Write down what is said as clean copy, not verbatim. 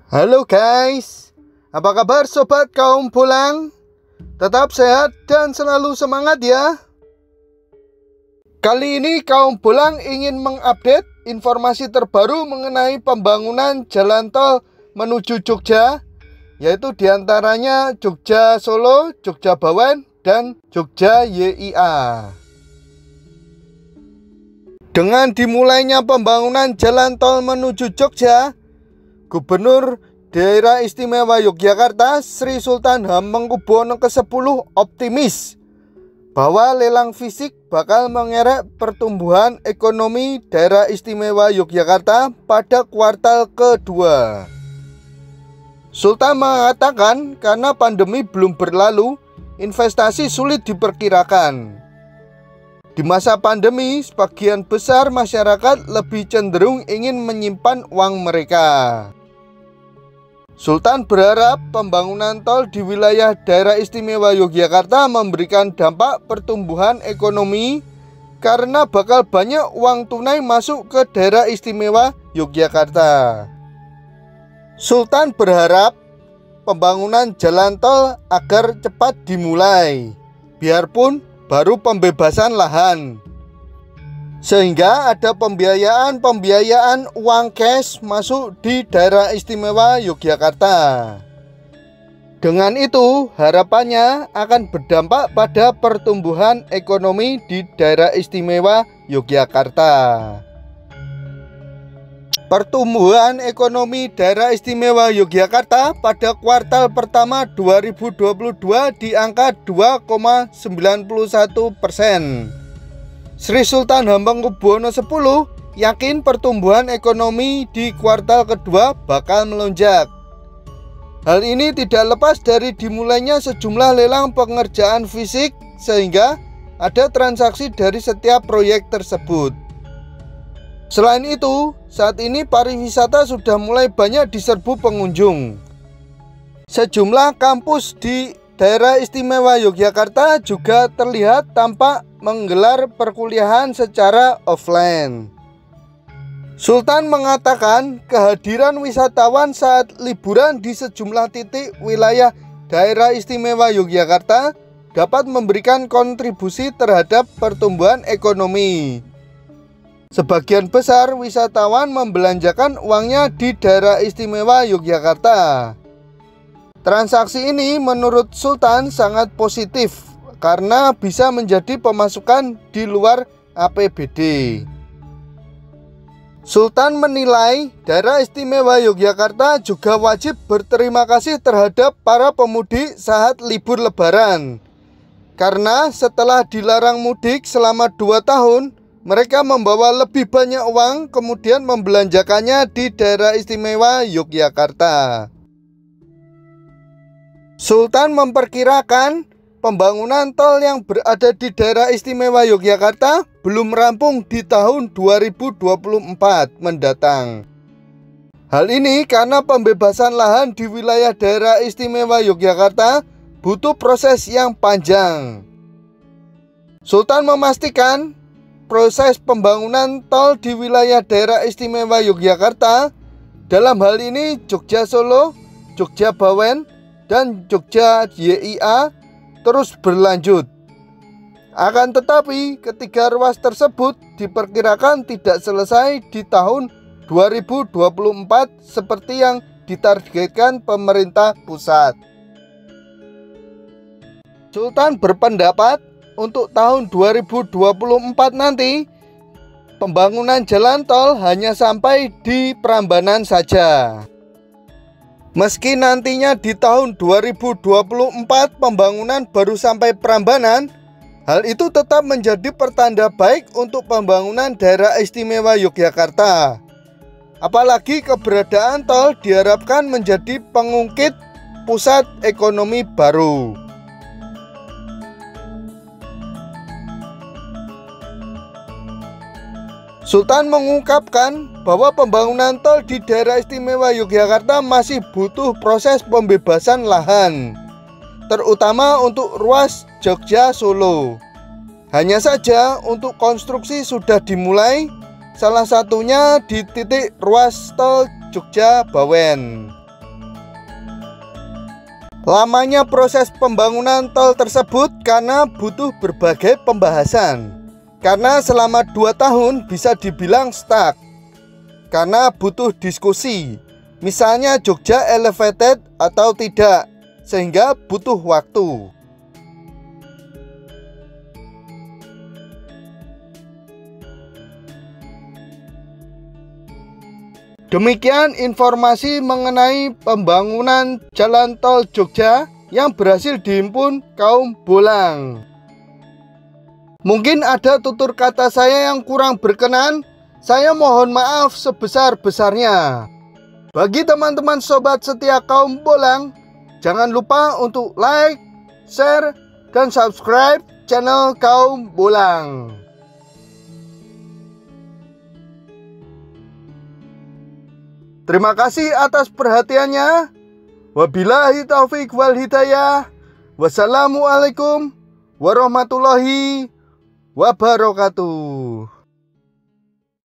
Halo guys, apa kabar sobat kaum pulang? Tetap sehat dan selalu semangat ya. Kali ini kaum pulang ingin mengupdate informasi terbaru mengenai pembangunan jalan tol menuju Jogja, yaitu diantaranya Jogja Solo, Jogja Bawen, dan Jogja YIA. Dengan dimulainya pembangunan jalan tol menuju Jogja, Gubernur Daerah Istimewa Yogyakarta Sri Sultan Hamengkubuwono ke-10 optimis bahwa lelang fisik bakal mengerek pertumbuhan ekonomi Daerah Istimewa Yogyakarta pada kuartal kedua. Sultan mengatakan karena pandemi belum berlalu, investasi sulit diperkirakan. Di masa pandemi, sebagian besar masyarakat lebih cenderung ingin menyimpan uang mereka. Sultan berharap pembangunan tol di wilayah Daerah Istimewa Yogyakarta memberikan dampak pertumbuhan ekonomi karena bakal banyak uang tunai masuk ke Daerah Istimewa Yogyakarta. Sultan berharap pembangunan jalan tol agar cepat dimulai, biarpun baru pembebasan lahan, sehingga ada pembiayaan uang cash masuk di Daerah Istimewa Yogyakarta. Dengan itu, harapannya akan berdampak pada pertumbuhan ekonomi di Daerah Istimewa Yogyakarta. Pertumbuhan ekonomi Daerah Istimewa Yogyakarta pada kuartal pertama 2022 di angka 2,91%. Sri Sultan Hamengkubuwono X yakin pertumbuhan ekonomi di kuartal kedua bakal melonjak. Hal ini tidak lepas dari dimulainya sejumlah lelang pengerjaan fisik sehingga ada transaksi dari setiap proyek tersebut. Selain itu, saat ini pariwisata sudah mulai banyak diserbu pengunjung. Sejumlah kampus di Daerah Istimewa Yogyakarta juga terlihat tampak menggelar perkuliahan secara offline. Sultan mengatakan kehadiran wisatawan saat liburan di sejumlah titik wilayah Daerah Istimewa Yogyakarta dapat memberikan kontribusi terhadap pertumbuhan ekonomi. Sebagian besar wisatawan membelanjakan uangnya di Daerah Istimewa Yogyakarta. Transaksi ini menurut Sultan sangat positif karena bisa menjadi pemasukan di luar APBD. Sultan menilai Daerah Istimewa Yogyakarta juga wajib berterima kasih terhadap para pemudik saat libur Lebaran. Karena setelah dilarang mudik selama 2 tahun, mereka membawa lebih banyak uang kemudian membelanjakannya di Daerah Istimewa Yogyakarta. Sultan memperkirakan pembangunan tol yang berada di Daerah Istimewa Yogyakarta belum rampung di tahun 2024 mendatang. Hal ini karena pembebasan lahan di wilayah Daerah Istimewa Yogyakarta butuh proses yang panjang. Sultan memastikan proses pembangunan tol di wilayah Daerah Istimewa Yogyakarta, dalam hal ini Jogja Solo, Jogja Bawen, dan Jogja YIA terus berlanjut. Akan tetapi, ketiga ruas tersebut diperkirakan tidak selesai di tahun 2024 seperti yang ditargetkan pemerintah pusat. Sultan berpendapat untuk tahun 2024 nanti, pembangunan jalan tol hanya sampai di Prambanan saja. Meski nantinya di tahun 2024 pembangunan baru sampai Prambanan, hal itu tetap menjadi pertanda baik untuk pembangunan Daerah Istimewa Yogyakarta. Apalagi keberadaan tol diharapkan menjadi pengungkit pusat ekonomi baru. Sultan mengungkapkan bahwa pembangunan tol di Daerah Istimewa Yogyakarta masih butuh proses pembebasan lahan, terutama untuk ruas Jogja Solo. Hanya saja untuk konstruksi sudah dimulai, salah satunya di titik ruas tol Jogja Bawen. Lamanya proses pembangunan tol tersebut karena butuh berbagai pembahasan. Karena selama 2 tahun bisa dibilang stuck. Karena butuh diskusi. Misalnya Jogja elevated atau tidak, sehingga butuh waktu. Demikian informasi mengenai pembangunan jalan tol Jogja yang berhasil dihimpun kaum Bolang. Mungkin ada tutur kata saya yang kurang berkenan, saya mohon maaf sebesar-besarnya. Bagi teman-teman sobat setia kaum Bolang, jangan lupa untuk like, share, dan subscribe channel kaum Bolang. Terima kasih atas perhatiannya. Wabillahi taufik wal hidayah. Wassalamualaikum warahmatullahi wabarakatuh.